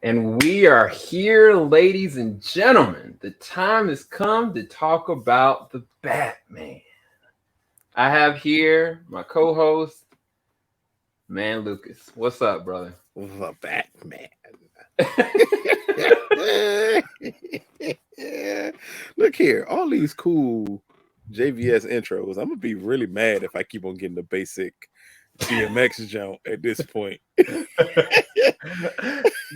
And we are here, ladies and gentlemen. The time has come to talk about the Batman. I have here my co-host, Man Lucas. What's up, brother? The Batman. Look here, all these cool JVS intros. I'm gonna be really mad if I keep on getting the basic DMX jump at this point.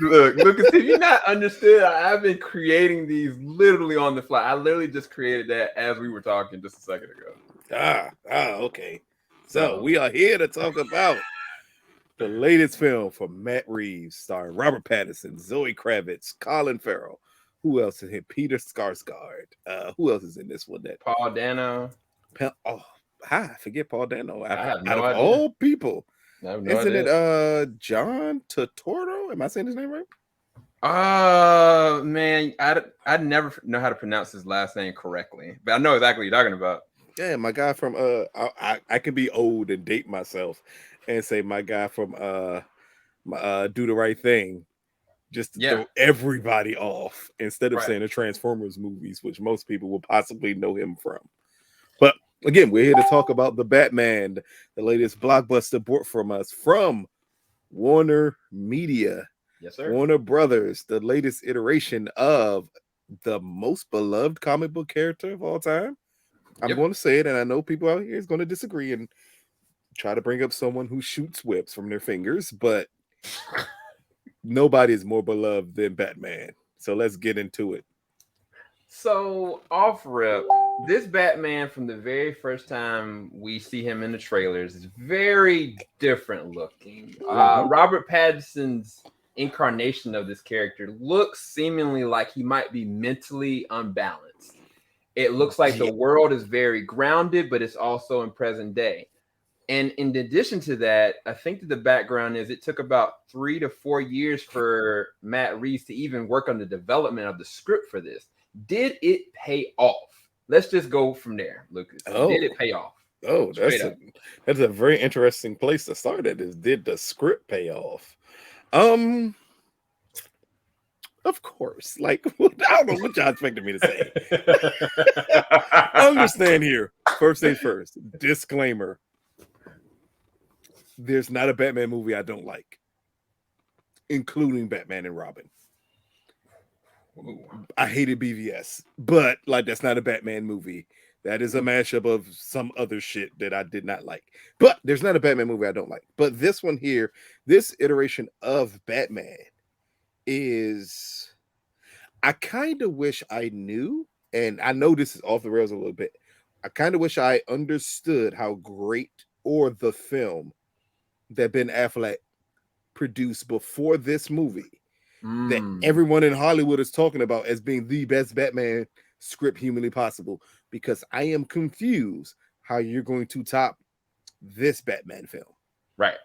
Look, Lucas, if you not understood, I've been creating these literally on the fly. I literally just created that as we were talking just a second ago. Okay. So we are here to talk about the latest film from Matt Reeves, starring Robert Pattinson, Zoë Kravitz, Colin Farrell. Who else is here? Peter Skarsgård. Who else is in this one? Paul Dano. I forget Paul Dano. I have no out of idea. all people, I have no isn't idea. it John Turturro? Am I saying his name right? Man, I'd never know how to pronounce his last name correctly, but I know exactly what you're talking about. Yeah, my guy from I can be old and date myself and say my guy from Do the Right Thing, just to throw everybody off instead of saying the Transformers movies, which most people will possibly know him from. But again, we're here to talk about the Batman, the latest blockbuster brought from us from Warner Media. Yes, sir. Warner Brothers, the latest iteration of the most beloved comic book character of all time. I'm going to say it, and I know people out here is going to disagree and try to bring up someone who shoots whips from their fingers, but nobody is more beloved than Batman. So let's get into it. So, off rip, this Batman from the very first time we see him in the trailers is very different looking. Robert Pattinson's incarnation of this character looks seemingly like he might be mentally unbalanced. It looks like the world is very grounded, but it's also in present day. And in addition to that, I think that the background is it took about 3 to 4 years for Matt Reeves to even work on the development of the script for this. Did it pay off? Let's just go from there, Lucas. Did it pay off? That's a very interesting place to start at. Is did the script pay off? Of course. Like, I don't know what y'all expected me to say. Understand here. First things first. Disclaimer. There's not a Batman movie I don't like, including Batman and Robin. I hated BVS, but like that's not a Batman movie. That is a mashup of some other shit that I did not like. But there's not a Batman movie I don't like. But this one here, this iteration of Batman is, I kind of wish I knew, and I know this is off the rails a little bit. I kind of wish I understood how great or the film that Ben Affleck produced before this movie that everyone in Hollywood is talking about as being the best Batman script humanly possible, because I am confused how you're going to top this Batman film. Right.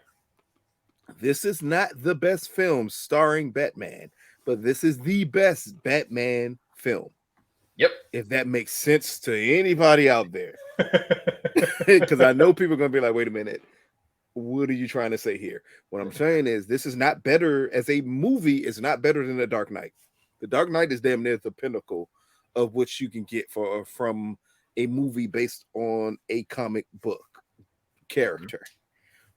This is not the best film starring Batman, but this is the best Batman film. Yep. If that makes sense to anybody out there. Because I know people are going to be like, wait a minute. What are you trying to say here? What I'm saying is this is not better as a movie. It's not better than The Dark Knight. The Dark Knight is damn near the pinnacle of what you can get from a movie based on a comic book character.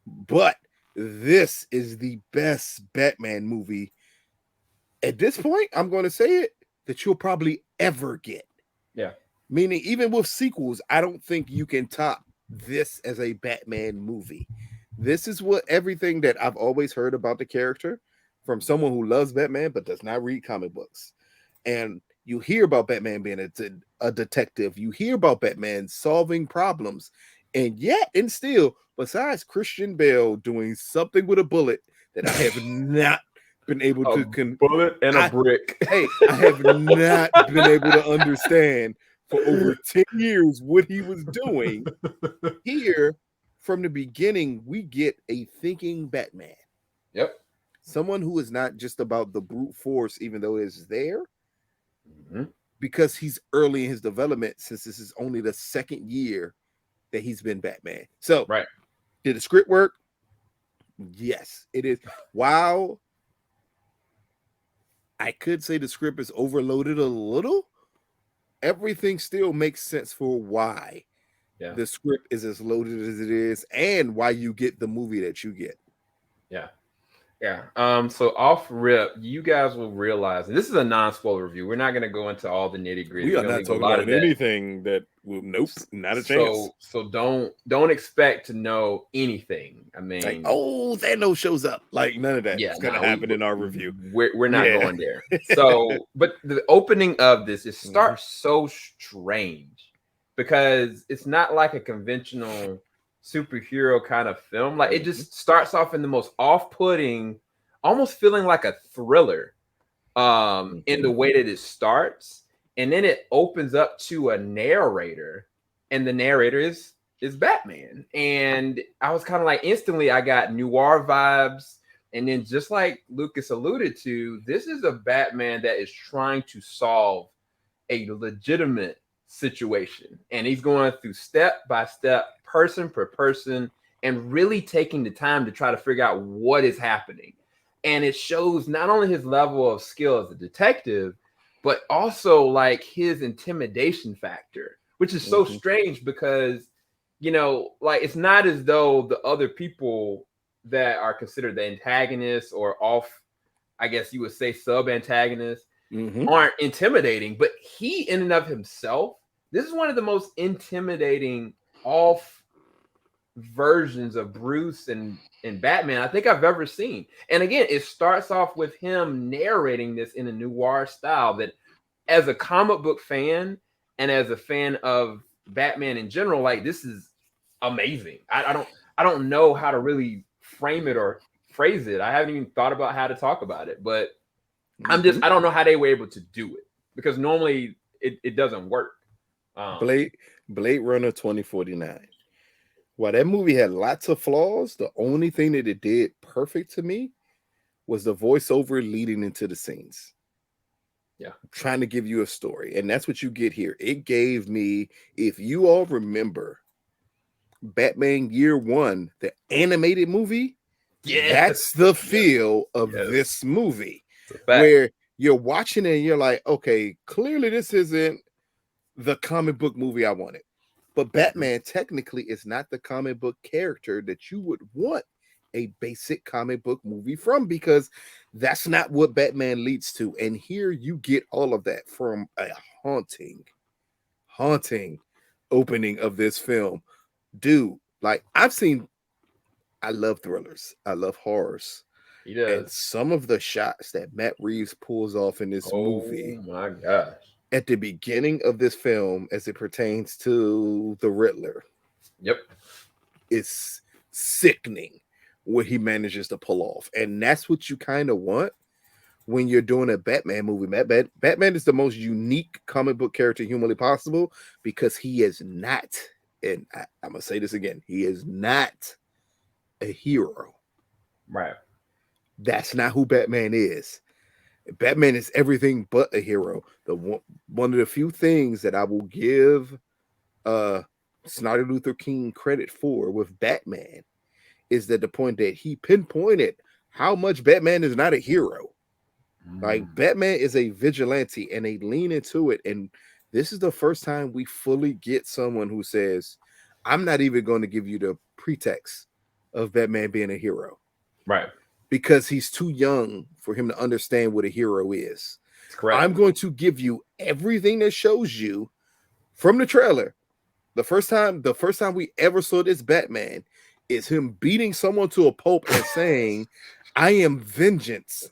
But this is the best Batman movie at this point, I'm going to say it, that you'll probably ever get. Yeah. Meaning, even with sequels, I don't think you can top this as a Batman movie. This is what everything that I've always heard about the character from someone who loves Batman but does not read comic books. And you hear about Batman being a detective. You hear about Batman solving problems. And yet, and still, besides Christian Bale doing something with a bullet that I have not been able to... bullet and a brick. Hey, I have not been able to understand for over 10 years what he was doing. Here, from the beginning, we get a thinking Batman. Yep. Someone who is not just about the brute force, even though it is there, because he's early in his development, since this is only the second year that he's been Batman. So, did the script work? Yes, it is. Wow. I could say the script is overloaded a little. Everything still makes sense for why the script is as loaded as it is and why you get the movie that you get. Yeah. Yeah. So off rip, you guys will realize, and this is a non-spoiler review. We're not going to go into all the nitty-gritty. We are not talking about anything that will, nope, not a chance. So don't expect to know anything. I mean, like, oh, Dano shows up. Like, none of that is going to happen in our review. We're not going there. So, but the opening of this, it starts so strange because it's not like a conventional superhero kind of film. Like, it just starts off in the most off-putting, almost feeling like a thriller in the way that it starts, and then it opens up to a narrator, and the narrator is Batman. And I was kind of like, instantly I got noir vibes. And then, just like Lucas alluded to, this is a Batman that is trying to solve a legitimate situation, and he's going through step by step, person per person, and really taking the time to try to figure out what is happening. And it shows not only his level of skill as a detective, but also like his intimidation factor, which is so strange because, you know, like, it's not as though the other people that are considered the antagonists or off, I guess you would say, sub-antagonists aren't intimidating, but he in and of himself, this is one of the most intimidating off versions of Bruce and Batman I think I've ever seen. And again, it starts off with him narrating this in a noir style that, as a comic book fan and as a fan of Batman in general, like, this is amazing. I don't know how to really frame it or phrase it. I haven't even thought about how to talk about it, but I don't know how they were able to do it, because normally it doesn't work. Blade Runner 2049. While that movie had lots of flaws, the only thing that it did perfect to me was the voiceover leading into the scenes. Yeah. Trying to give you a story. And that's what you get here. It gave me, if you all remember Batman Year One, the animated movie, that's the feel of this movie. Where you're watching it and you're like, okay, clearly this isn't the comic book movie I wanted. But Batman technically is not the comic book character that you would want a basic comic book movie from, because that's not what Batman leads to. And here you get all of that from a haunting opening of this film. Dude, like, I love thrillers. I love horrors. He does. And some of the shots that Matt Reeves pulls off in this movie. Oh my gosh. At the beginning of this film, as it pertains to the Riddler. Yep. It's sickening what he manages to pull off. And that's what you kind of want when you're doing a Batman movie. Batman is the most unique comic book character humanly possible, because he is not, and I'm going to say this again, he is not a hero. Right. That's not who Batman is. Batman is everything but a hero. One of the few things that I will give Martin Luther King credit for with Batman is that the point that he pinpointed how much Batman is not a hero. Like, Batman is a vigilante, and they lean into it. And this is the first time we fully get someone who says, I'm not even going to give you the pretext of Batman being a hero. Right. Because he's too young for him to understand what a hero is. Correct. I'm going to give you everything that shows you from the trailer. The first time we ever saw this Batman is him beating someone to a pulp and saying, I am vengeance.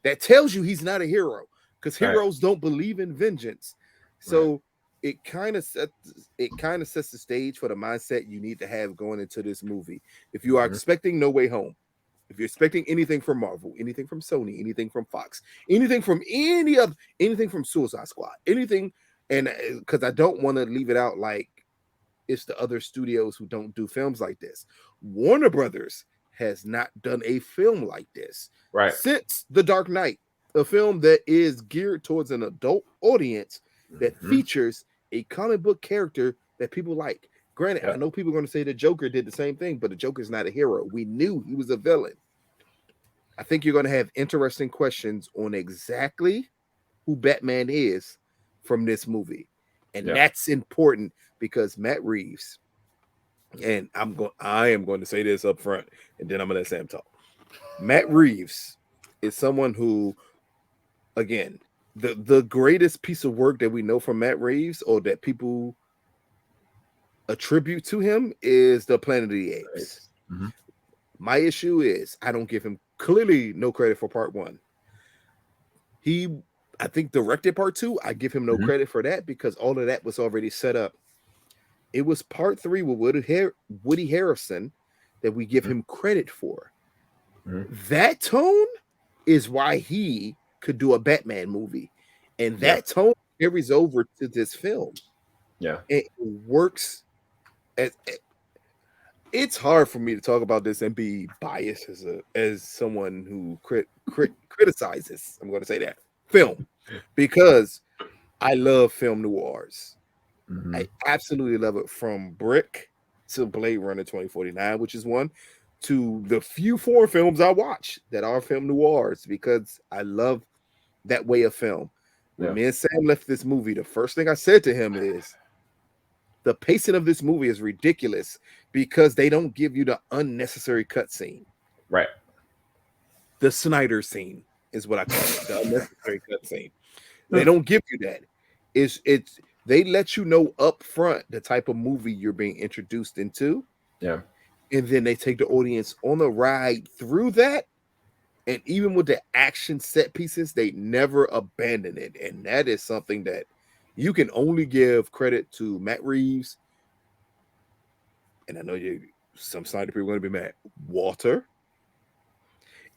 That tells you he's not a hero, because heroes don't believe in vengeance. So it kind of sets the stage for the mindset you need to have going into this movie. If you are expecting No Way Home, if you're expecting anything from Marvel, anything from Sony, anything from Fox, anything from anything from Suicide Squad, anything, and because I don't want to leave it out like it's the other studios who don't do films like this. Warner Brothers has not done a film like this since The Dark Knight, a film that is geared towards an adult audience that features a comic book character that people like. Granted, I know people are going to say the Joker did the same thing, but the Joker's not a hero. We knew he was a villain. I think you're going to have interesting questions on exactly who Batman is from this movie. And that's important because Matt Reeves, and I am going to say this up front, and then I'm going to let Sam talk. Matt Reeves is someone who, again, the greatest piece of work that we know from Matt Reeves, or that people attribute to him, is the Planet of the Apes. Mm-hmm. My issue is I don't give him clearly no credit for part one. I think directed part two. I give him no credit for that because all of that was already set up. It was part three with Woody Harrelson that we give him credit for. That tone is why he could do a Batman movie, and that tone carries over to this film. Yeah, it works. It's hard for me to talk about this and be biased as someone who criticizes. I'm going to say that film because I love film noirs. I absolutely love it, from Brick to Blade Runner 2049, which is one, to the few foreign films I watch that are film noirs because I love that way of film. When me and Sam left this movie, the first thing I said to him is, the pacing of this movie is ridiculous because they don't give you the unnecessary cutscene. Right. The Snyder scene is what I call it, the unnecessary cutscene. They don't give you that. It's they let you know up front the type of movie you're being introduced into. Yeah. And then they take the audience on a ride through that. And even with the action set pieces, they never abandon it. And that is something that you can only give credit to Matt Reeves. And I know some Snyder people are going to be mad. Walter.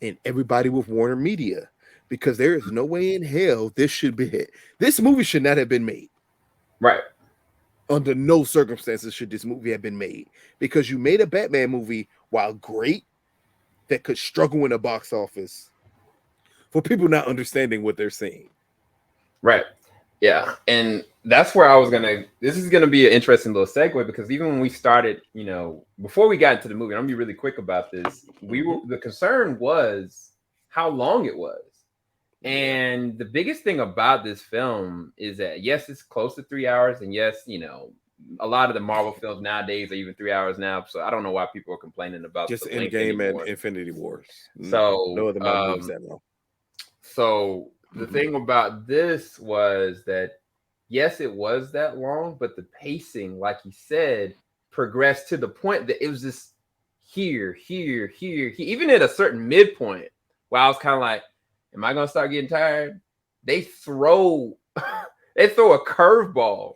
And everybody with Warner Media. Because there is no way in hell this movie should not have been made. Right. Under no circumstances should this movie have been made. Because you made a Batman movie, while great, that could struggle in the box office for people not understanding what they're seeing. Right. Yeah. And that's where this is going to be an interesting little segue, because even when we started, before we got into the movie, I'm going to be really quick about this. The concern was how long it was. And the biggest thing about this film is that, yes, it's close to 3 hours. And yes, a lot of the Marvel films nowadays are even 3 hours now. So I don't know why people are complaining about just Endgame and Infinity Wars. So no other movies that long. So the thing about this was that, yes, it was that long, but the pacing, like you said, progressed to the point that it was just here. Even at a certain midpoint, where I was kind of like, am I gonna start getting tired? They throw a curveball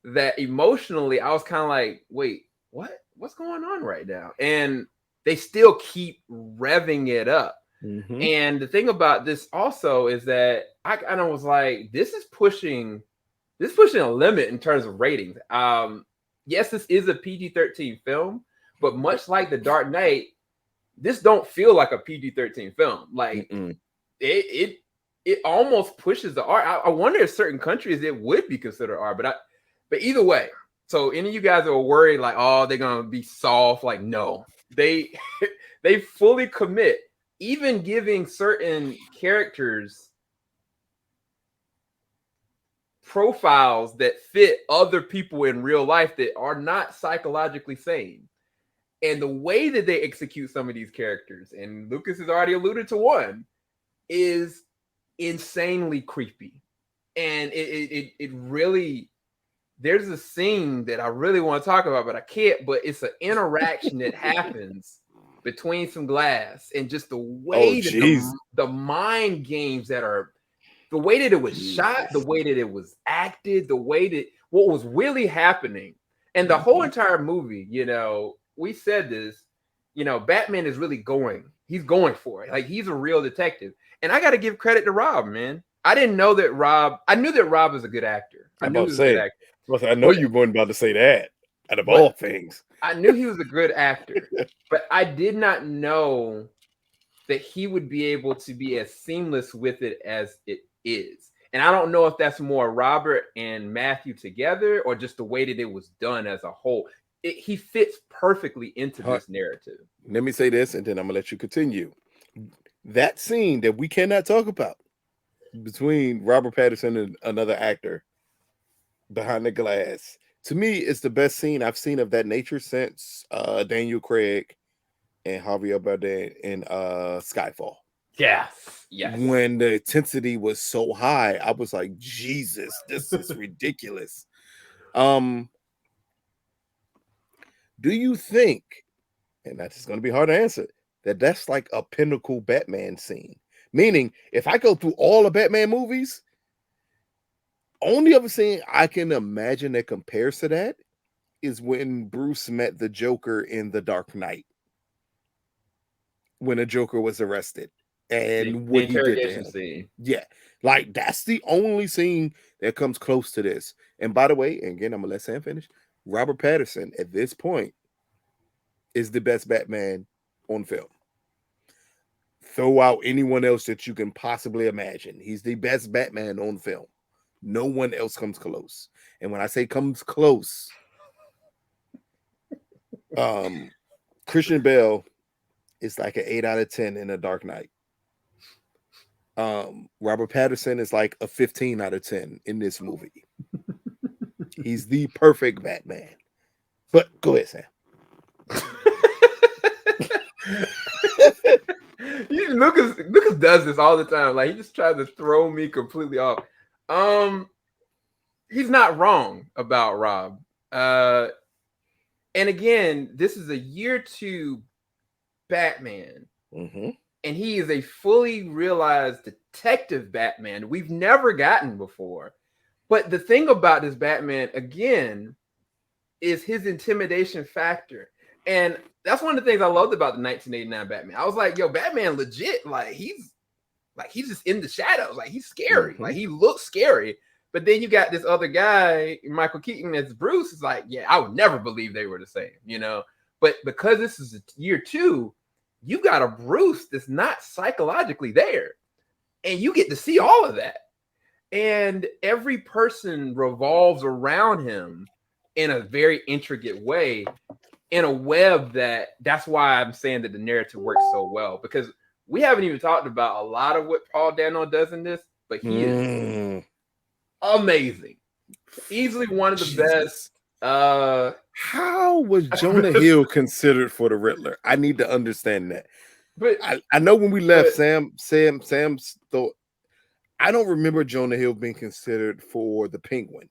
that emotionally I was kind of like, wait, what's going on right now? And they still keep revving it up. And the thing about this also is that I kind of was like, this is pushing a limit in terms of ratings. Yes, this is a PG-13 film, but much like The Dark Knight, this don't feel like a PG-13 film. Like it almost pushes the R. I wonder if certain countries it would be considered R, but either way. So any of you guys that are worried like, oh, they're gonna be soft, like, no, they fully commit, even giving certain characters profiles that fit other people in real life that are not psychologically sane. And the way that they execute some of these characters, and Lucas has already alluded to one, is insanely creepy. And it really, there's a scene that I really want to talk about, but I can't. But it's an interaction that happens between some glass, and just the way that the mind games that are, the way that it was shot, the way that it was acted, the way that what was really happening, and the whole entire movie, we said this, Batman is really he's going for it. Like, he's a real detective. And I got to give credit to Rob, man. I didn't know that I knew that Rob was a good actor. I knew he was a good actor. I know you weren't about to say that, out of all things. I knew he was a good actor, but I did not know that he would be able to be as seamless with it as it is. And I don't know if that's more Robert and Matthew together, or just the way that it was done as a whole. He fits perfectly into this narrative. Let me say this, and then I'm gonna let you continue. that scene that we cannot talk about between Robert Pattinson and another actor behind the glass, to me, it's the best scene I've seen of that nature since Daniel Craig and Javier Bardem in Skyfall. Yes. When the intensity was so high, I was like, Jesus, this is ridiculous. Do you think, and that's going to be hard to answer, that that's like a pinnacle Batman scene? Meaning, if I go through all the Batman movies, only other scene I can imagine that compares to that is when Bruce met the Joker in The Dark Knight, when the Joker was arrested and what he did to him. Scene. Yeah, like that's the only scene that comes close to this. And by the way, and again, I'm gonna let Sam finish. Robert Pattinson at this point is the best Batman on film. Throw out anyone else that you can possibly imagine. He's the best Batman on film. No one else comes close. And when I say comes close, Christian Bale is like an 8 out of 10 in The Dark Knight. Robert Pattinson is like a 15 out of 10 in this movie. He's the perfect Batman. But go ahead, Sam. Lucas does this all the time. Like, he just tries to throw me completely off. He's not wrong about Rob. And again, this is a year 2 Batman. Mm-hmm. And he is a fully realized detective Batman we've never gotten before. But the thing about this Batman, again, is his intimidation factor. And that's one of the things I loved about the 1989 Batman. I was like, yo, Batman legit, like he's just in the shadows. Like, he's scary. Mm-hmm. Like, he looks scary. But then you got this other guy, Michael Keaton, as Bruce. Is like, yeah, I would never believe they were the same, you know? But because this is year 2, you got a Bruce that's not psychologically there. And you get to see all of that. And every person revolves around him in a very intricate way, in a web that's why I'm saying that the narrative works so well, because we haven't even talked about a lot of what Paul Dano does in this, but he is amazing. Easily one of the best. How was Jonah Hill considered for the Riddler? I need to understand that. But I know when we left, Sam's thought, I don't remember Jonah Hill being considered for the Penguin.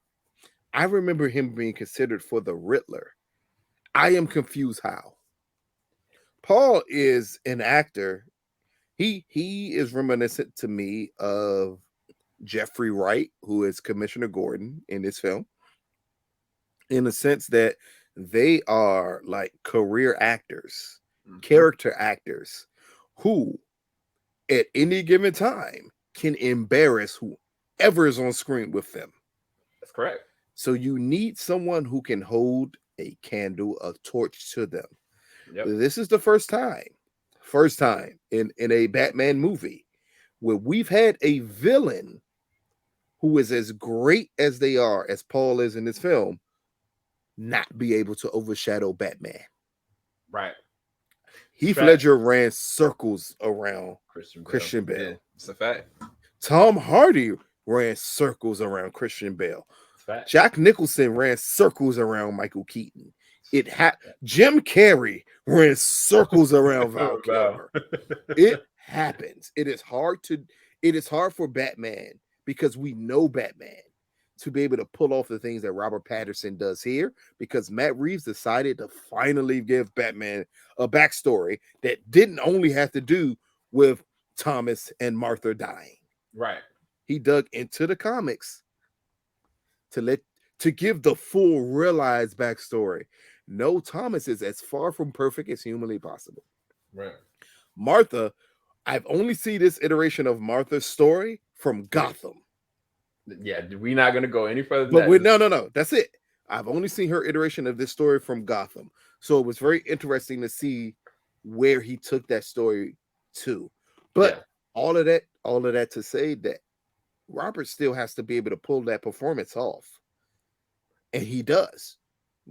I remember him being considered for the Riddler. I am confused how. Paul is an actor. He is reminiscent to me of Jeffrey Wright, who is Commissioner Gordon in this film, in the sense that they are like career actors, character actors, who at any given time can embarrass whoever is on screen with them. That's correct. So you need someone who can hold a candle, a torch to them. Yep. This is the first time in a Batman movie where we've had a villain who is as great as they are, as Paul is in this film, not be able to overshadow Batman. Right. Heath Ledger ran circles around Christian Bale. Yeah, it's a fact. Tom Hardy ran circles around Christian Bale. Jack Nicholson ran circles around Michael Keaton. Jim Carrey ran circles around Val Kilmer. It happens. It is hard for Batman, because we know Batman, to be able to pull off the things that Robert Pattinson does here, because Matt Reeves decided to finally give Batman a backstory that didn't only have to do with Thomas and Martha dying. Right. He dug into the comics to give the full realized backstory. No, Thomas is as far from perfect as humanly possible. Right. Martha, I've only seen this iteration of Martha's story from Gotham. Yeah, we're not going to go any further. But no, that's it. I've only seen her iteration of this story from Gotham. So it was very interesting to see where he took that story to. But all of that to say that Robert still has to be able to pull that performance off. And he does.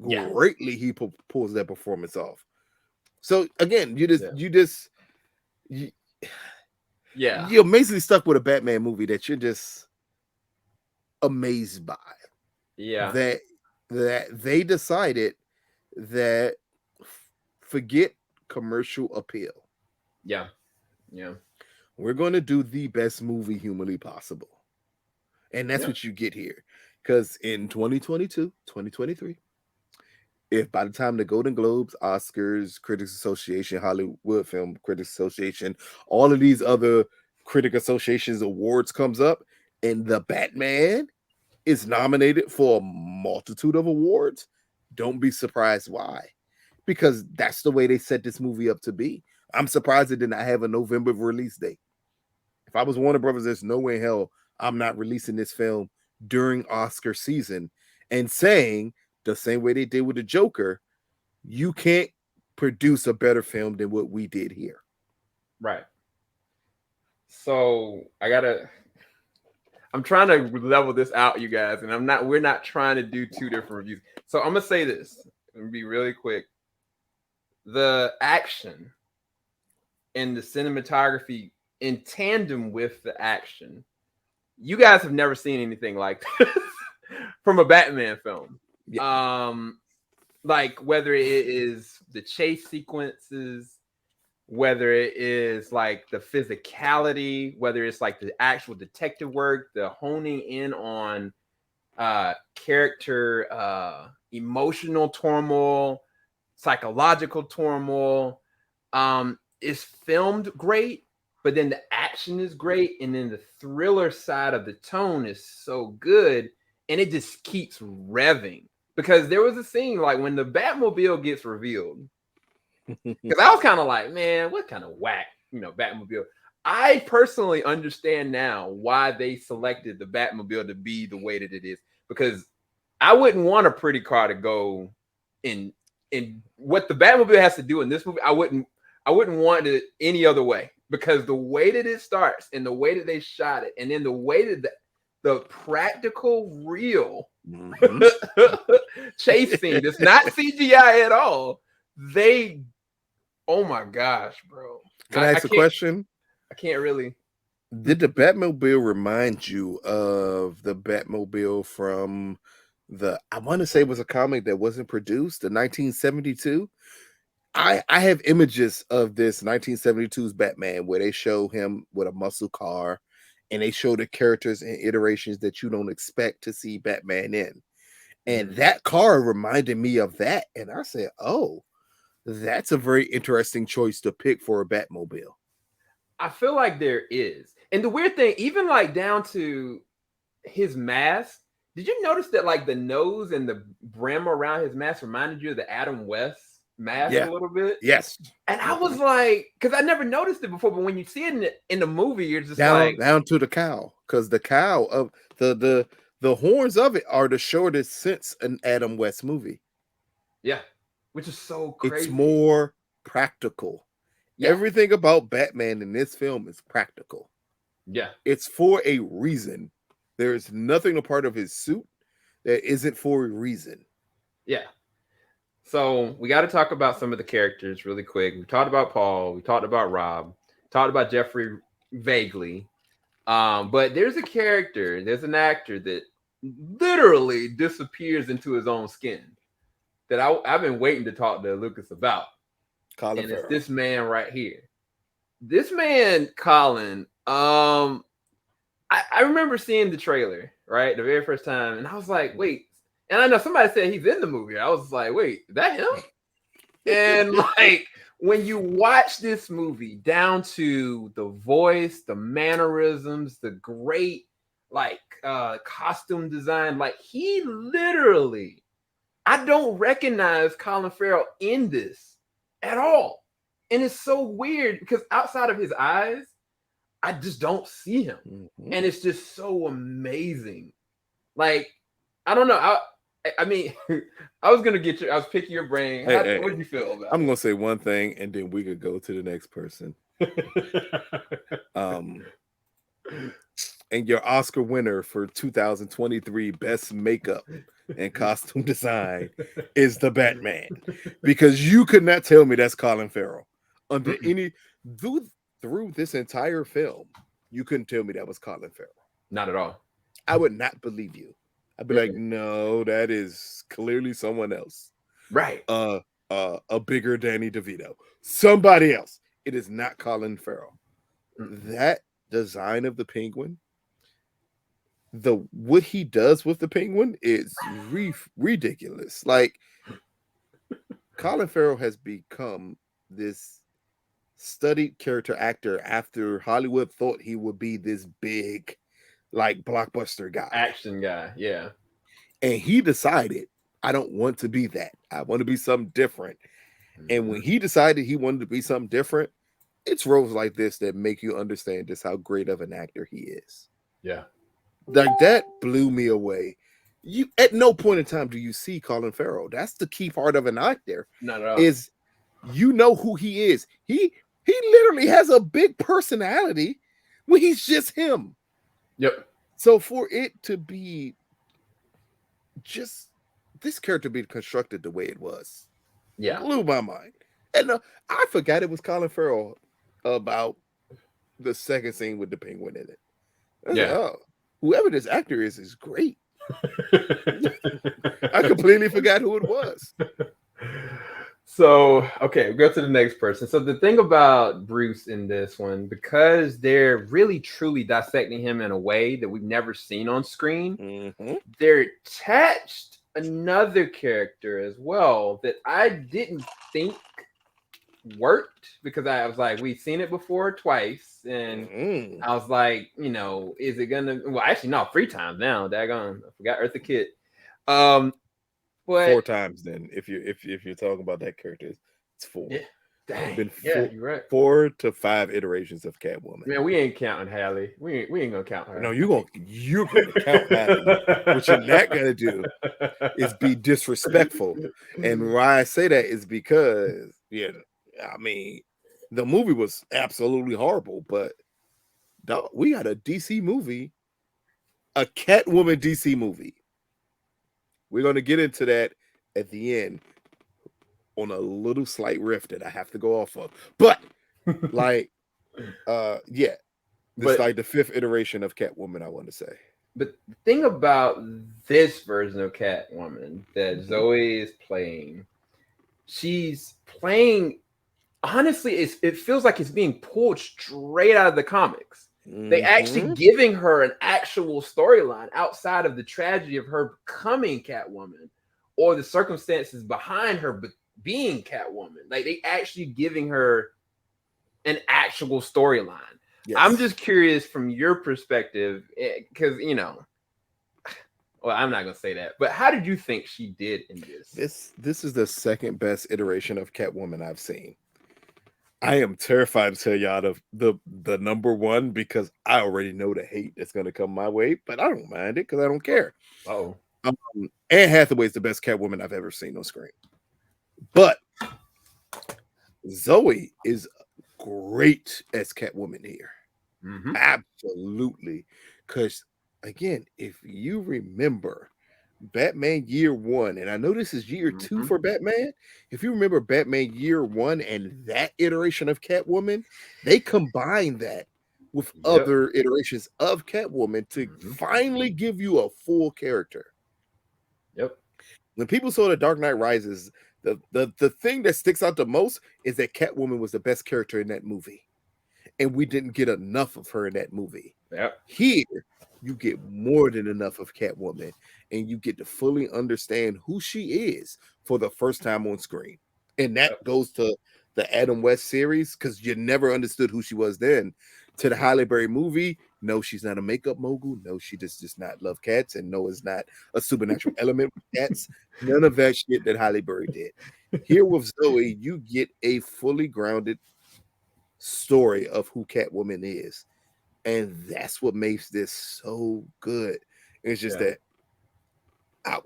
Yeah. Greatly, he pulls that performance off. So again, Yeah. You're amazingly stuck with a Batman movie that you're just amazed by. Yeah. That they decided that forget commercial appeal. Yeah. Yeah. We're going to do the best movie humanly possible. And that's Yeah. what you get here. Because in 2022, 2023, if by the time the Golden Globes, Oscars, Critics Association, Hollywood Film Critics Association, all of these other critic associations awards comes up, and the Batman is nominated for a multitude of awards, don't be surprised why. Because that's the way they set this movie up to be. I'm surprised it did not have a November release date. If I was Warner Brothers, there's no way in hell I'm not releasing this film during Oscar season and saying the same way they did with the Joker, you can't produce a better film than what we did here. Right. So I'm trying to level this out, you guys, and we're not trying to do two different reviews. So I'm gonna say this and be really quick. The action and the cinematography in tandem with the action, you guys have never seen anything like this from a Batman film. Yeah. Like whether it is the chase sequences, whether it is like the physicality, whether it's like the actual detective work, the honing in on character emotional turmoil, psychological turmoil, is filmed great, but then the action is great, and then the thriller side of the tone is so good, and it just keeps revving. Because there was a scene like when the Batmobile gets revealed, because I was kind of like, man, what kind of whack, Batmobile. I personally understand now why they selected the Batmobile to be the way that it is, because I wouldn't want a pretty car to go in what the Batmobile has to do in this movie. I wouldn't want it any other way, because the way that it starts and the way that they shot it, and then the way that the practical real chase scene that's not CGI at all, oh my gosh, bro. Can I ask a question? I can't really. Did the Batmobile remind you of the Batmobile from I want to say it was a comic that wasn't produced, the 1972? I have images of this 1972's Batman where they show him with a muscle car, and they show the characters and iterations that you don't expect to see Batman in. And that car reminded me of that. And I said, oh, that's a very interesting choice to pick for a Batmobile. I feel like there is. And the weird thing, even like down to his mask, did you notice that like the nose and the brim around his mask reminded you of the Adam West mask a little bit? Yes. And I was like, because I never noticed it before, but when you see it in the movie, you're just down to the cowl, because the cowl of the horns of it are the shortest since an Adam West movie. Yeah, which is so crazy. It's more practical. Yeah. Everything about Batman in this film is practical. Yeah, it's for a reason. There's nothing a part of his suit that isn't for a reason. Yeah. So we got to talk about some of the characters really quick. We talked about Paul. We talked about Rob. Talked about Jeffrey vaguely. But there's an actor that literally disappears into his own skin that I've been waiting to talk to Lucas about. Colin Farrell. It's this man right here. This man, Colin, I remember seeing the trailer, right? The very first time. And I was like, wait. And I know somebody said he's in the movie. I was like, wait, is that him? And like, when you watch this movie down to the voice, the mannerisms, the great like costume design, like he literally, I don't recognize Colin Farrell in this at all. And it's so weird because outside of his eyes, I just don't see him. Mm-hmm. And it's just so amazing. Like, I don't know. I mean, I was picking your brain. What did you feel about it? I'm going to say one thing and then we could go to the next person. And your Oscar winner for 2023 Best Makeup and Costume Design is the Batman. Because you could not tell me that's Colin Farrell. Under any... The through this entire film, you couldn't tell me that was Colin Farrell. Not at all. I would not believe you. I'd be like, no, that is clearly someone else. Right. A bigger Danny DeVito. Somebody else. It is not Colin Farrell. That design of the penguin, what he does with the penguin is ridiculous. Like, Colin Farrell has become this studied character actor after Hollywood thought he would be this big, like, blockbuster guy, action guy. Yeah. And he decided, I don't want to be that. I want to be something different. And when he decided he wanted to be something different, it's roles like this that make you understand just how great of an actor he is. Yeah. Like, that blew me away. You at no point in time do you see Colin Farrell. That's the key part of an actor. Not at all. Is you know who he is. He literally has a big personality when he's just him. Yep. So for it to be just this character being constructed the way it was, blew my mind. And I forgot it was Colin Farrell about the second scene with the penguin in it. Like, oh, whoever this actor is great. I completely forgot who it was. So, okay, we'll go to the next person. So the thing about Bruce in this one, because they're really truly dissecting him in a way that we've never seen on screen, they're attached another character as well that I didn't think worked, because I was like, we've seen it before twice, and I was like, you know, is it gonna? Well, actually, no, 3 times now. Daggone, I forgot Eartha Kitt. But 4 times then. If you're talking about that character, it's 4. Yeah, dang. Been You're right. 4 to 5 iterations of Catwoman. Man, we ain't counting Halle. We ain't gonna count her. No, you're gonna count Halle. What you're not gonna do is be disrespectful. And why I say that is because, I mean, the movie was absolutely horrible, but dog, we got a DC movie, a Catwoman DC movie. We're going to get into that at the end on a little slight riff that I have to go off of. But, like, this is like the 5th iteration of Catwoman, I want to say. But the thing about this version of Catwoman that Zoe is playing, she's playing, honestly, it feels like it's being pulled straight out of the comics. They actually giving her an actual storyline outside of the tragedy of her becoming Catwoman or the circumstances behind her being Catwoman. Like, they actually giving her an actual storyline. Yes. I'm just curious from your perspective, because, well, I'm not going to say that, but how did you think she did in this? This is the second best iteration of Catwoman I've seen. I am terrified to tell y'all the number 1 because I already know the hate that's going to come my way, but I don't mind it because I don't care. Oh, Anne Hathaway is the best Catwoman I've ever seen on screen, but Zoe is great as Catwoman here. Absolutely, because again, if you remember Batman Year 1, and I know this is Year 2 for Batman. If you remember Batman Year 1 and that iteration of Catwoman, they combined that with other iterations of Catwoman to finally give you a full character. Yep. When people saw The Dark Knight Rises, the thing that sticks out the most is that Catwoman was the best character in that movie, and we didn't get enough of her in that movie. Yep. Here, you get more than enough of Catwoman, and you get to fully understand who she is for the first time on screen. And that goes to the Adam West series, because you never understood who she was then. To the Halle Berry movie, no, she's not a makeup mogul. No, she just does not love cats. And no, it's not a supernatural element with cats. None of that shit that Halle Berry did. Here with Zoe, you get a fully grounded story of who Catwoman is. And that's what makes this so good. It's just that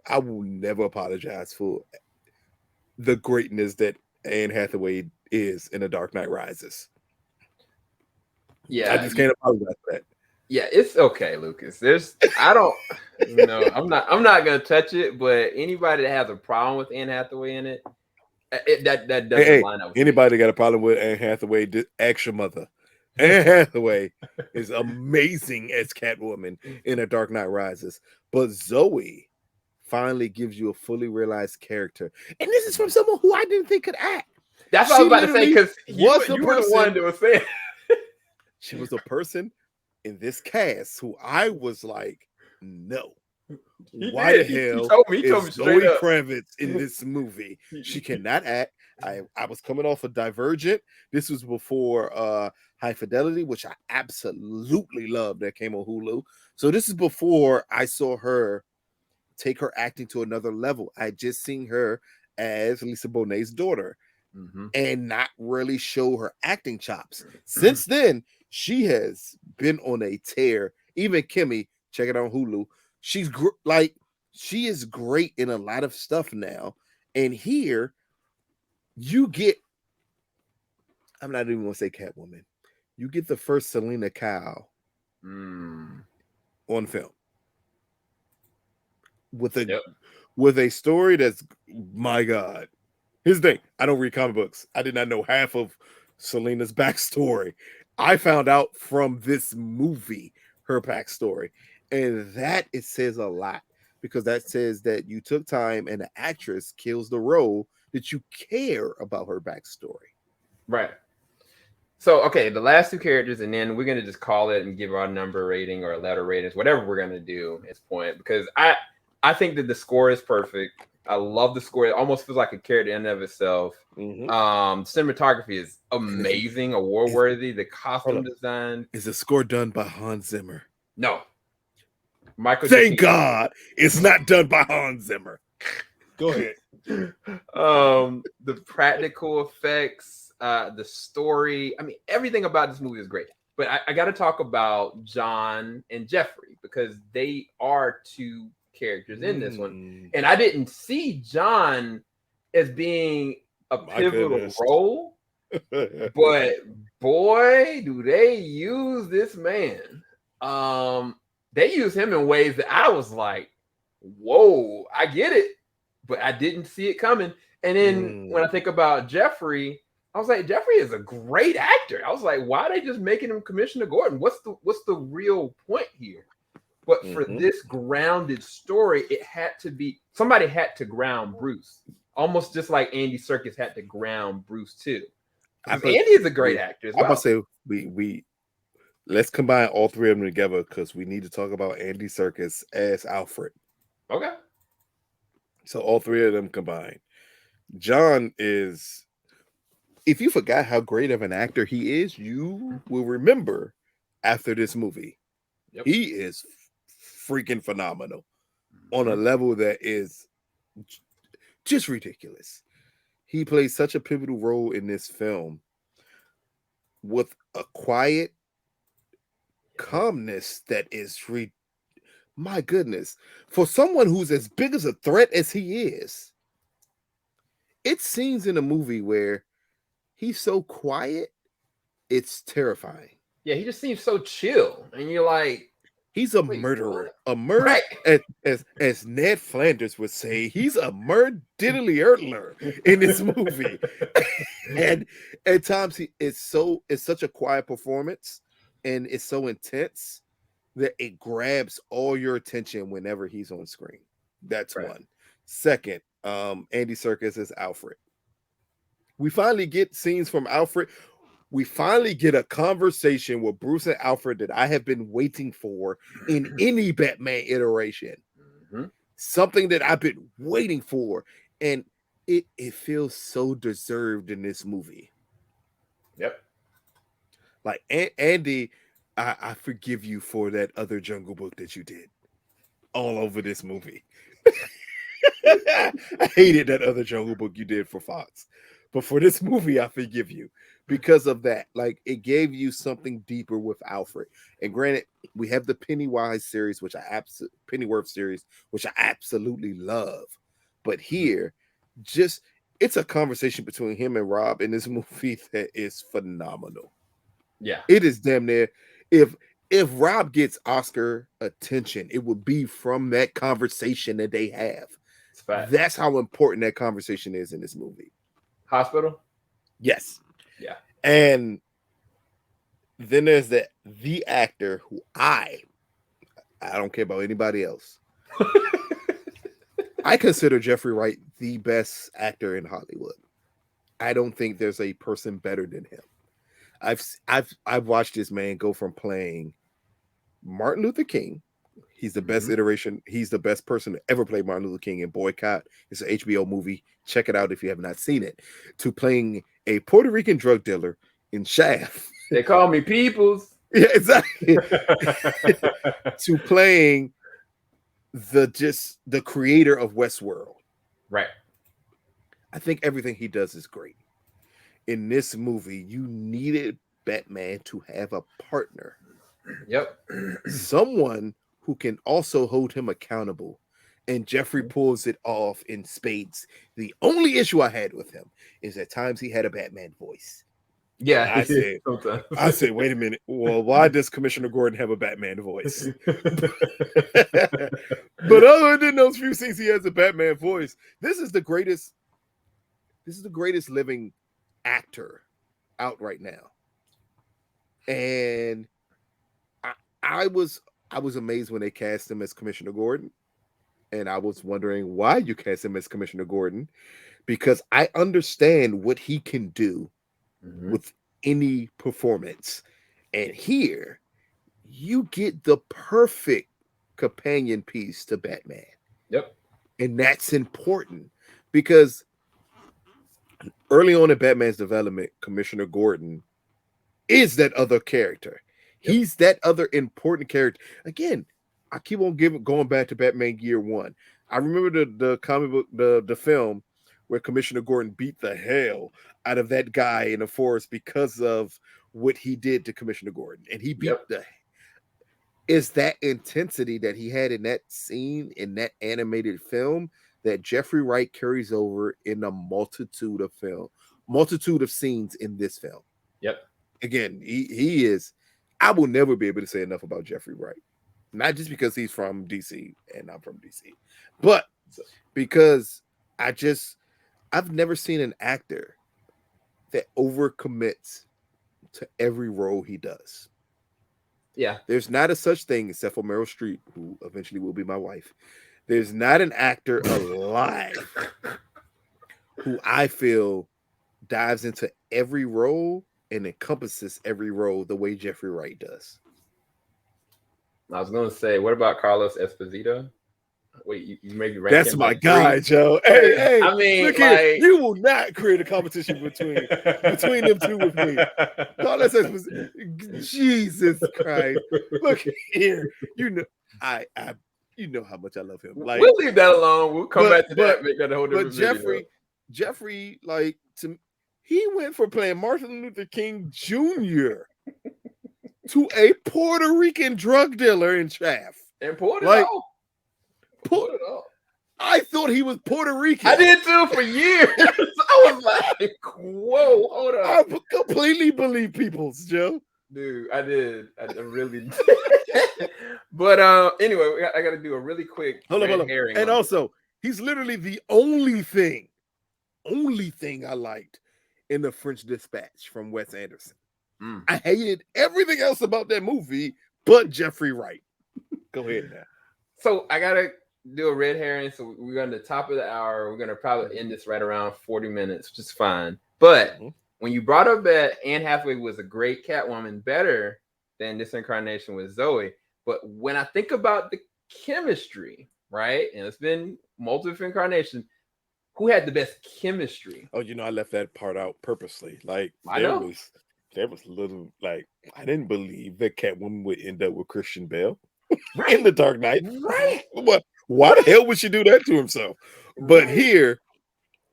I will never apologize for the greatness that Anne Hathaway is in The Dark Knight Rises. Yeah, I just can't apologize for that. Yeah, it's okay, Lucas. I'm not gonna touch it, but anybody that has a problem with Anne Hathaway in it, that doesn't line up with anybody got a problem with Anne Hathaway, ask your mother. Anne Hathaway is amazing as Catwoman in A Dark Knight Rises, but Zoe finally gives you a fully realized character, and this is from someone who I didn't think could act. That's what I was about to say, because you were the one that was saying. She was a person in this cast who I was like, no. Why the hell is Zoe Kravitz in this movie? She cannot act. I was coming off of Divergent. This was before High Fidelity, which I absolutely loved. That came on Hulu. So this is before I saw her take her acting to another level. I just seen her as Lisa Bonet's daughter and not really show her acting chops. Since then, she has been on a tear. Even Kimmy, check it out on Hulu. She's she is great in a lot of stuff now. And here you get, I'm not even going to say Catwoman. You get the first Selina Kyle on film with a story that's, my God. Here's the thing. I don't read comic books. I did not know half of Selina's backstory. I found out from this movie her backstory. And that, it says a lot, because that says that you took time and the actress kills the role that you care about her backstory. Right. So, okay, the last two characters, and then we're going to just call it and give our number rating or letter ratings, whatever we're going to do at this point, because I think that the score is perfect. I love the score. It almost feels like a character in and of itself. Cinematography is amazing, award worthy. The costume design. Is the score done by Hans Zimmer? No. Michael Thank Giacchino. God it's not done by Hans Zimmer. Go ahead. The practical effects, the story. I mean, everything about this movie is great. But I got to talk about John and Jeffrey, because they are two characters in this one. And I didn't see John as being a pivotal role. But boy, do they use this man. They use him in ways that I was like, whoa, I get it, but I didn't see it coming. And then when I think about Jeffrey, I was like, Jeffrey is a great actor. I was like, why are they just making him Commissioner Gordon? What's the real point here? But for this grounded story, it had to be, somebody had to ground Bruce, almost just like Andy Serkis had to ground Bruce too. Andy is a great actor as well. I'm gonna say we let's combine all three of them together, because we need to talk about Andy Serkis as Alfred. Okay. So all three of them combined. John is, if you forgot how great of an actor he is, you will remember after this movie. Yep. He is freaking phenomenal on a level that is just ridiculous. He plays such a pivotal role in this film with a quiet calmness that is my goodness, for someone who's as big as a threat as he is. It's scenes in a movie where he's so quiet, it's terrifying. Yeah, he just seems so chill, and you're like, he's a murderer. What? A murderer, right. as Ned Flanders would say, he's a murdiddly-ertler in this movie. And at times it's such a quiet performance, and it's so intense that it grabs all your attention whenever he's on screen. That's one. Second, Andy Serkis as Alfred. We finally get scenes from Alfred. We finally get a conversation with Bruce and Alfred that I have been waiting for in any Batman iteration. Something that I've been waiting for. And it feels so deserved in this movie. Yep. Like, Andy, I forgive you for that other Jungle Book that you did all over this movie. I hated that other Jungle Book you did for Fox. But for this movie, I forgive you because of that. Like, it gave you something deeper with Alfred. And granted, we have the Pennyworth series, which I absolutely love. But here, it's a conversation between him and Rob in this movie that is phenomenal. Yeah. It is damn near. If Rob gets Oscar attention, it would be from that conversation that they have. That's how important that conversation is in this movie. Hospital? Yes. Yeah. And Then there's the actor who I don't care about anybody else. I consider Jeffrey Wright the best actor in Hollywood. I don't think there's a person better than him. I've watched this man go from playing Martin Luther King. He's the best iteration. He's the best person to ever play Martin Luther King in Boycott. It's an HBO movie. Check it out if you have not seen it. To playing a Puerto Rican drug dealer in Shaft. They call me Peoples. Yeah, exactly. To playing the creator of Westworld. Right. I think everything he does is great. In this movie, you needed Batman to have a partner. Yep. Someone who can also hold him accountable. And Jeffrey pulls it off in spades. The only issue I had with him is at times he had a Batman voice. Yeah. I said, wait a minute. Well, why does Commissioner Gordon have a Batman voice? But other than those few scenes he has a Batman voice, this is the greatest living actor out right now. And I was amazed when they cast him as Commissioner Gordon. And I was wondering why you cast him as Commissioner Gordon, because I understand what he can do with any performance. And here you get the perfect companion piece to Batman. Yep. And that's important because early on in Batman's development, Commissioner Gordon is that other character. Yep. He's that other important character. Again, I keep on going back to Batman Year One. I remember the comic book, the film where Commissioner Gordon beat the hell out of that guy in the forest because of what he did to Commissioner Gordon. And he beat is that intensity that he had in that scene, in that animated film, that Jeffrey Wright carries over in a multitude of scenes in this film. Yep. Again, he is, I will never be able to say enough about Jeffrey Wright. Not just because he's from DC and I'm from DC, but because I've never seen an actor that overcommits to every role he does. Yeah. There's not a such thing, except for Meryl Streep, who eventually will be my wife. There's not an actor alive who I feel dives into every role and encompasses every role the way Jeffrey Wright does. I was going to say, what about Carlos Esposito? Wait, you maybe rank that's him my like guy, 3? Joe. Hey, I mean, look like, here. You will not create a competition between them two with me. Carlos Esposito. Jesus Christ. Look here. You know how much I love him. Like, we'll leave that alone. We'll come back to that. Make that a whole different video. Jeffrey, like, he went from playing Martin Luther King Jr. to a Puerto Rican drug dealer in Shaft. And pulled it off. Pulled it off. I thought he was Puerto Rican. I did too for years. I was like, whoa, hold on. I completely believe Peoples, Joe. Dude, I did. I really did. But anyway, I got to do a really quick hold on. And also, he's literally the only thing I liked in The French Dispatch from Wes Anderson. I hated everything else about that movie but Jeffrey Wright. Go ahead now. So I gotta do a red herring. So we're on the top of the hour. We're gonna probably end this right around 40 minutes, which is fine. But when you brought up that Anne Hathaway was a great Catwoman, better than this incarnation with Zoe. But when I think about the chemistry, right, and it's been multiple incarnations, who had the best chemistry? Oh, I left that part out purposely. Like, there was little, like, I didn't believe that Catwoman would end up with Christian Bale in The Dark Knight. Right. Why the hell would she do that to himself? But here,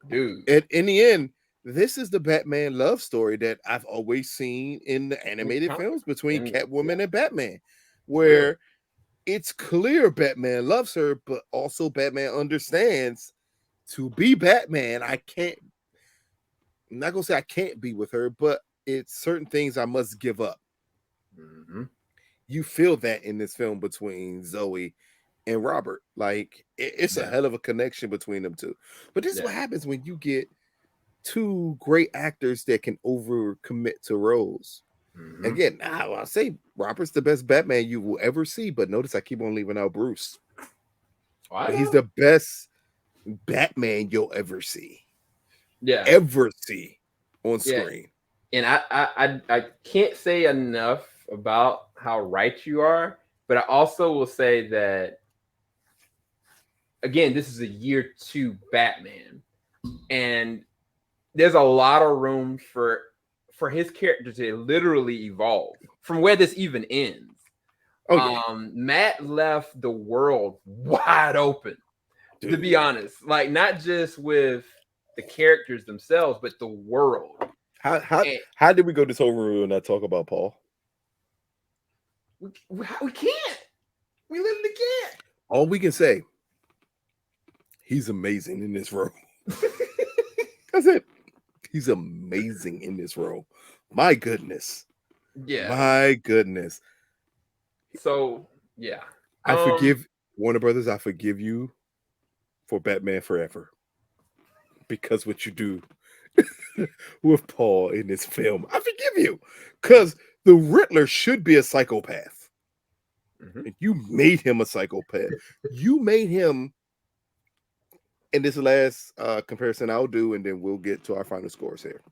dude, in the end, this is the Batman love story that I've always seen in the animated films between Catwoman and Batman, where it's clear Batman loves her, but also Batman understands to be Batman, I'm not going to say I can't be with her, but it's certain things I must give up. You feel that in this film between Zoe and Robert. Like, it's a hell of a connection between them two. But this is what happens when you get two great actors that can overcommit to roles. Mhm. Again, I'll say Robert's the best Batman you will ever see, but notice I keep on leaving out Bruce. I He's know. the best Batman you'll ever see. Yeah. Ever see on Yeah. screen. And I can't say enough about how right you are, but I also will say that again, this is a year 2 Batman, and there's a lot of room for his character to literally evolve from where this even ends. Oh yeah, Matt left the world wide open, dude. to be honest. Like not just with the characters themselves, but the world. How did we go this whole room and not talk about Paul? We can't. We literally can't. All we can say, he's amazing in this role. That's it. He's amazing in this role. My goodness. Yeah. My goodness. So yeah. I forgive Warner Brothers. I forgive you for Batman Forever. Because what you do with Paul in this film. I forgive you. Because the Riddler should be a psychopath. Mhm. You made him a psychopath. You made him. And this last comparison I'll do, and then we'll get to our final scores here.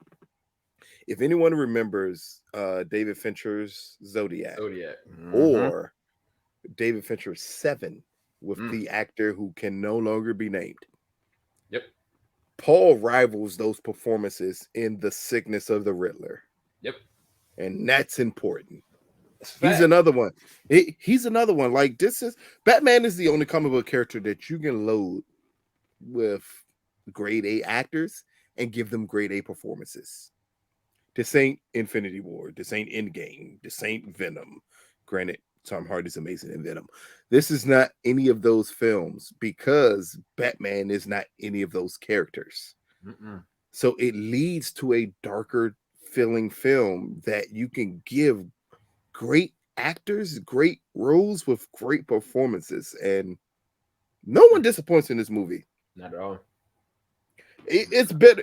If anyone remembers David Fincher's Zodiac. Mm-hmm. Or David Fincher's Seven with the actor who can no longer be named. Yep. Paul rivals those performances in The Sickness of the Riddler. Yep. And that's important. He's another one. He's another one. Like Batman is the only comic book character that you can load with grade A actors and give them grade A performances. This ain't Infinity War. This ain't Endgame. This ain't Venom. Granted, Tom Hardy's amazing in Venom. This is not any of those films because Batman is not any of those characters. So it leads to a darker feeling film that you can give great actors, great roles with great performances, and no one disappoints in this movie. Not at all. It's better.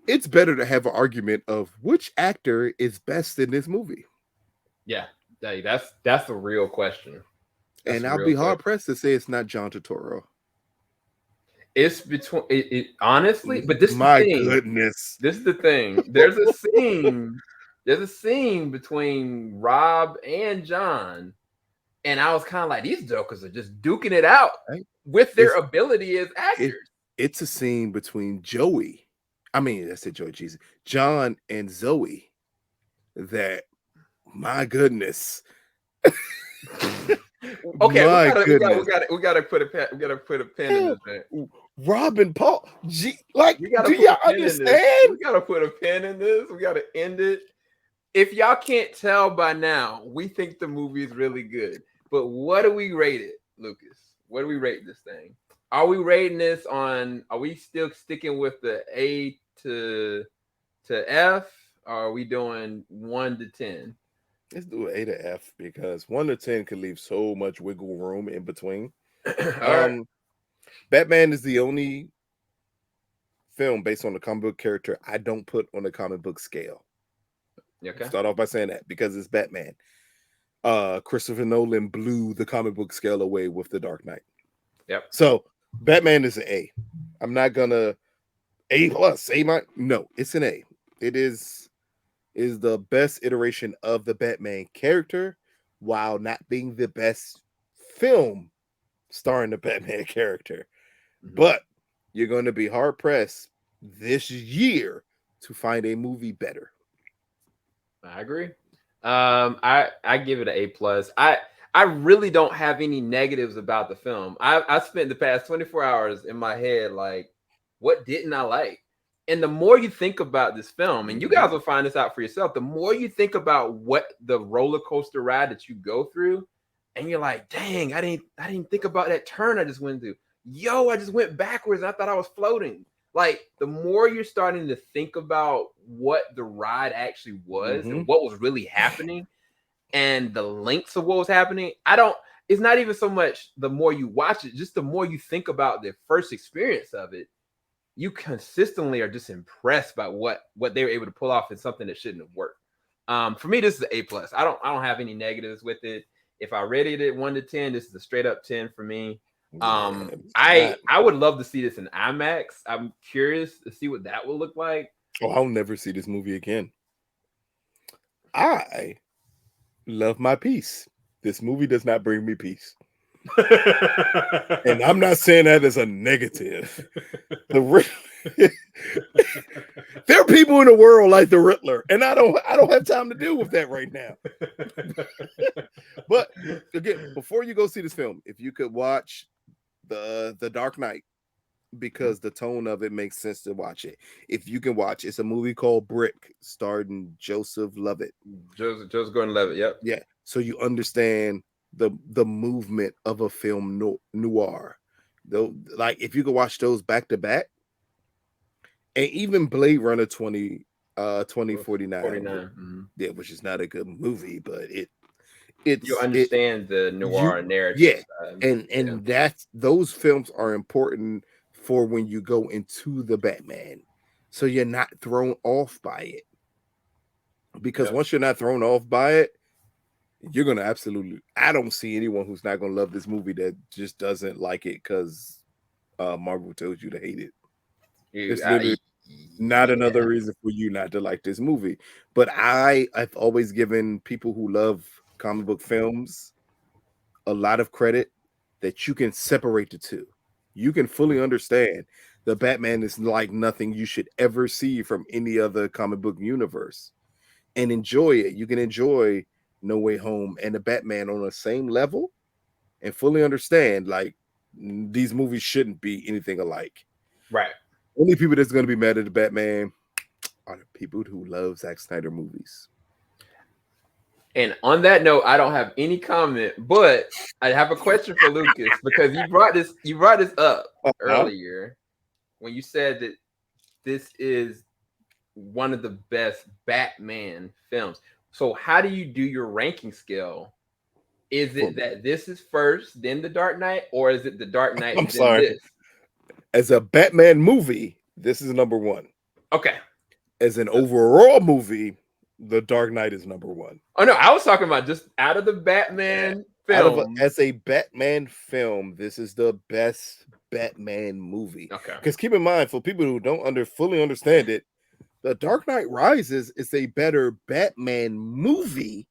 It's better to have an argument of which actor is best in this movie. Yeah, that's a real question. And I'll be hard pressed to say it's not John Turturro. It's between it honestly, but this my is the thing. Goodness. This is the thing. There's a scene. There's a scene between Rob and John, and I was kind of like, these jokers are just duking it out with their ability as actors. It's a scene between Joey. I mean, that's it, Joey Jesus. John and Zoe. That, my goodness. Okay, we gotta put a pin in this thing. Rob and Paul. Do y'all understand? We gotta put a pin in this. We gotta end it. If y'all can't tell by now, we think the movie is really good. But what do we rate it, Lucas? What do we rate this thing? Are we rating this on? Are we still sticking with the A to F? Or are we doing 1 to 10? Let's do A to F because 1 to 10 could leave so much wiggle room in between. Batman is the only film based on the comic book character I don't put on the comic book scale. Okay. Start off by saying that because it's Batman. Christopher Nolan blew the comic book scale away with The Dark Knight. Yep. So Batman is an A. I'm not gonna A+, A-. No, it's an A. It is the best iteration of the Batman character while not being the best film starring the Batman character. But you're going to be hard pressed this year to find a movie better. I agree. I give it an A+. I really don't have any negatives about the film. I spent the past 24 hours in my head like, what didn't I like? And the more you think about this film, and you guys will find this out for yourself, the more you think about what the roller coaster ride that you go through, and you're like, dang, I didn't think about that turn I just went through. Yo, I just went backwards and I thought I was floating. Like, the more you're starting to think about what the ride actually was and what was really happening and the lengths of what was happening, it's not even so much the more you watch it, just the more you think about the first experience of it, you consistently are just impressed by what they were able to pull off in something that shouldn't have worked. For me, this is an A+. I don't have any negatives with it. If I rated it 1 to 10, this is a straight up 10 for me. I would love to see this in IMAX. I'm curious to see what that will look like. Oh, I'll never see this movie again. I love my peace. This movie does not bring me peace. And I'm not saying that as a negative. There are people in the world like the Riddler, and I don't have time to deal with that right now. But again, before you go see this film, if you could watch the Dark Knight, because the tone of it makes sense to watch it. If you can watch, it's a movie called Brick, starring Joseph Lovett. Joseph Gordon-Levitt. Yep. Yeah. So you understand the movement of a film noir. Though, like if you could watch those back to back, and even Blade Runner 2049, yeah, which is not a good movie, but you understand the noir narrative. Yeah, and that's those films are important for when you go into the Batman, so you're not thrown off by it. Because once you're not thrown off by it, you're gonna absolutely. I don't see anyone who's not gonna love this movie that just doesn't like it because Marvel told you to hate it. It's literally not another reason for you not to like this movie. But I've always given people who love comic book films a lot of credit that you can separate the two. You can fully understand the Batman is like nothing you should ever see from any other comic book universe and enjoy it. You can enjoy No Way Home and the Batman on the same level and fully understand like these movies shouldn't be anything alike. Right. Only people that's going to be mad at the Batman are the people who love Zack Snyder movies. And on that note, I don't have any comment, but I have a question for Lucas because you brought this up earlier when you said that this is one of the best Batman films. So how do you do your ranking scale? Is it that this is first, then The Dark Knight, or is it The Dark Knight and then this? As a Batman movie, this is number one. Okay. As an overall movie, The Dark Knight is number one. Oh no, I was talking about just out of the Batman film. As a Batman film, this is the best Batman movie. Okay. Because keep in mind, for people who don't fully understand it, The Dark Knight Rises is a better Batman movie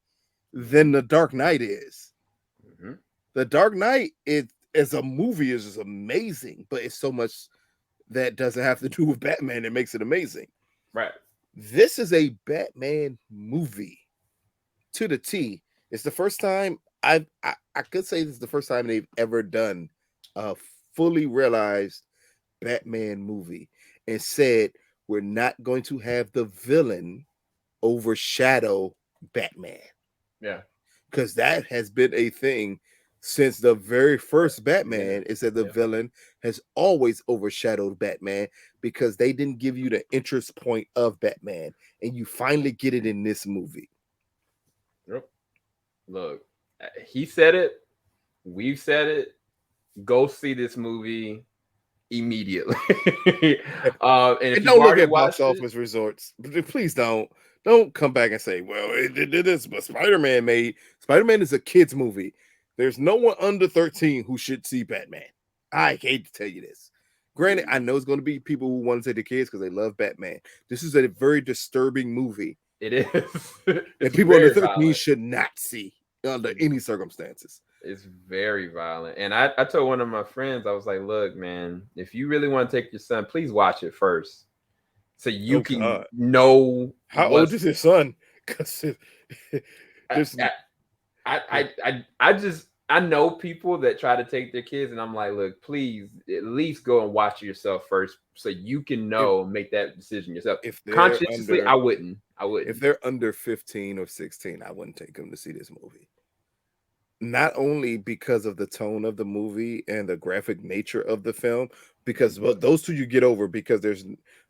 than The Dark Knight is. Mm-hmm. The Dark Knight as a movie is just amazing, but it's so much that doesn't have to do with Batman that makes it amazing. Right. This is a Batman movie to the T. It's the first time I could say this is the first time they've ever done a fully realized Batman movie and said we're not going to have the villain overshadow Batman. Yeah. Because that has been a thing since the very first Batman, is that the villain has always overshadowed Batman because they didn't give you the interest point of Batman, and you finally get it in this movie. Yep. Look, he said it. We've said it. Go see this movie immediately. And if don't look at box office results. Please don't come back and say, well, it did this, but Spider-Man is a kid's movie. There's no one under 13 who should see Batman. I hate to tell you this. Granted, I know it's going to be people who want to take the kids because they love Batman. This is a very disturbing movie. It is. And people under 13 should not see under any circumstances. It's very violent. And I told one of my friends, I was like, look, man, if you really want to take your son, please watch it first. So you can know. How old is his son? Because I know people that try to take their kids, and I'm like, look, please at least go and watch it yourself first, so you can make that decision yourself. If consciously, I wouldn't. If they're under 15 or 16, I wouldn't take them to see this movie. Not only because of the tone of the movie and the graphic nature of the film, because those two you get over because there's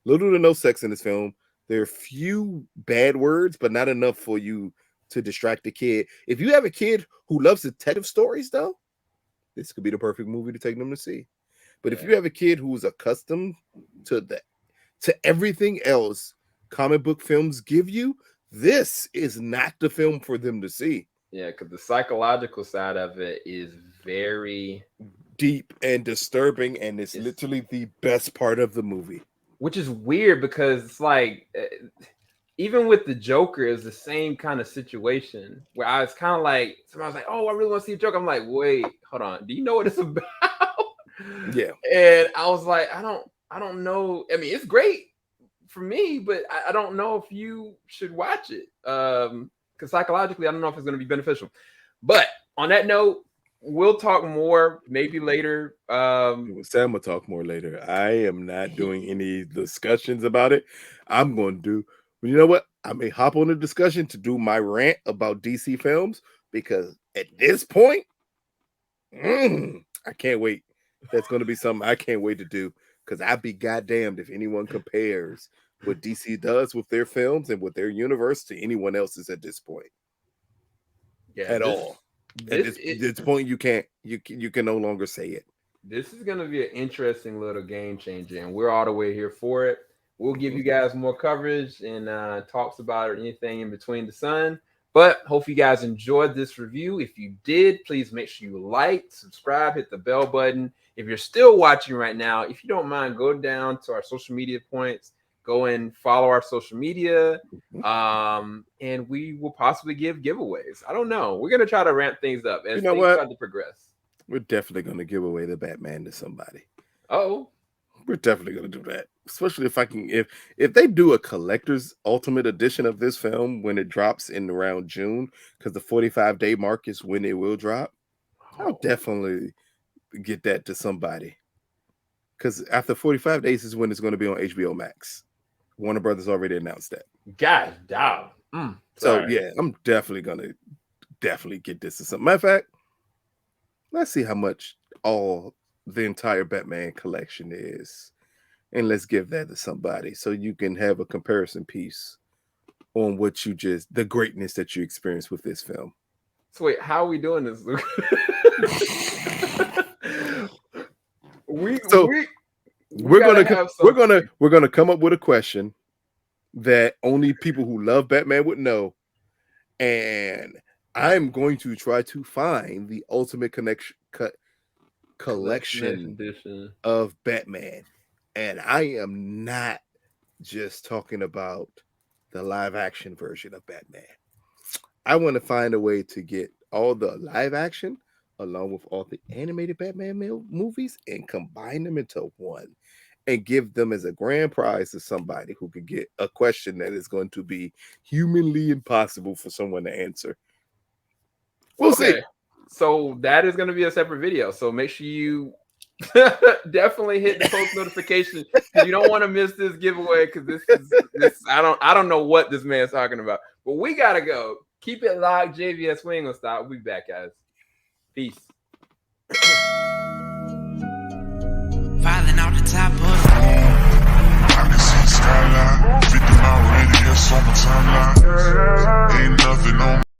little to no sex in this film. There are few bad words, but not enough for you to distract the kid. If you have a kid who loves detective stories, though, this could be the perfect movie to take them to see. But if you have a kid who's accustomed to everything else comic book films give you, this is not the film for them to see. Yeah, because the psychological side of it is very deep and disturbing, and it's literally the best part of the movie. Which is weird because it's like, even with the Joker, is the same kind of situation where I was kind of like, somebody was like, "Oh, I really want to see a Joker." I'm like, "Wait, hold on. Do you know what it's about?" Yeah. And I was like, I don't know. I mean, it's great for me, but I don't know if you should watch it. Because psychologically, I don't know if it's going to be beneficial. But on that note, we'll talk more maybe later. Sam will talk more later. I am not doing any discussions about it. I'm going to do, you know what? I may hop on a discussion to do my rant about DC films, because at this point, I can't wait. That's going to be something I can't wait to do, because I'd be goddamned if anyone compares what DC does with their films and with their universe to anyone else's at this point. Yeah, at all. At this point, you can no longer say it. This is going to be an interesting little game changer, and we're all the way here for it. We'll give you guys more coverage and talks about it, anything in between the sun. But hope you guys enjoyed this review. If you did, please make sure you like, subscribe, hit the bell button. If you're still watching right now, if you don't mind, go down to our social media points, go and follow our social media, and we will possibly give giveaways. I don't know. We're going to try to ramp things up as things start to progress. We're definitely going to give away the Batman to somebody. Oh, we're definitely going to do that. Especially if they do a collector's ultimate edition of this film when it drops in around June, because the 45-day mark is when it will drop. I'll definitely get that to somebody, because after 45 days is when it's going to be on HBO Max. Warner Brothers already announced that. God damn. So yeah, I'm definitely gonna get this to something. Matter of fact, let's see how much all the entire Batman collection is, and let's give that to somebody so you can have a comparison piece on what the greatness that you experienced with this film. So wait, how are we doing this, Luke? We're gonna come up with a question that only people who love Batman would know, and I'm going to try to find the ultimate collection of Batman. And I am not just talking about the live action version of Batman. I want to find a way to get all the live action along with all the animated Batman movies and combine them into one and give them as a grand prize to somebody who could get a question that is going to be humanly impossible for someone to answer. We'll see. So that is going to be a separate video. So make sure you definitely hit the post notification. You don't want to miss this giveaway, because this I don't know what this man's talking about. But we gotta go. Keep it locked, JVS. We ain't gonna stop. We'll be back, guys. Peace. Filing out the top of I can see skyline, 50 mile radius on my timeline. Ain't nothing on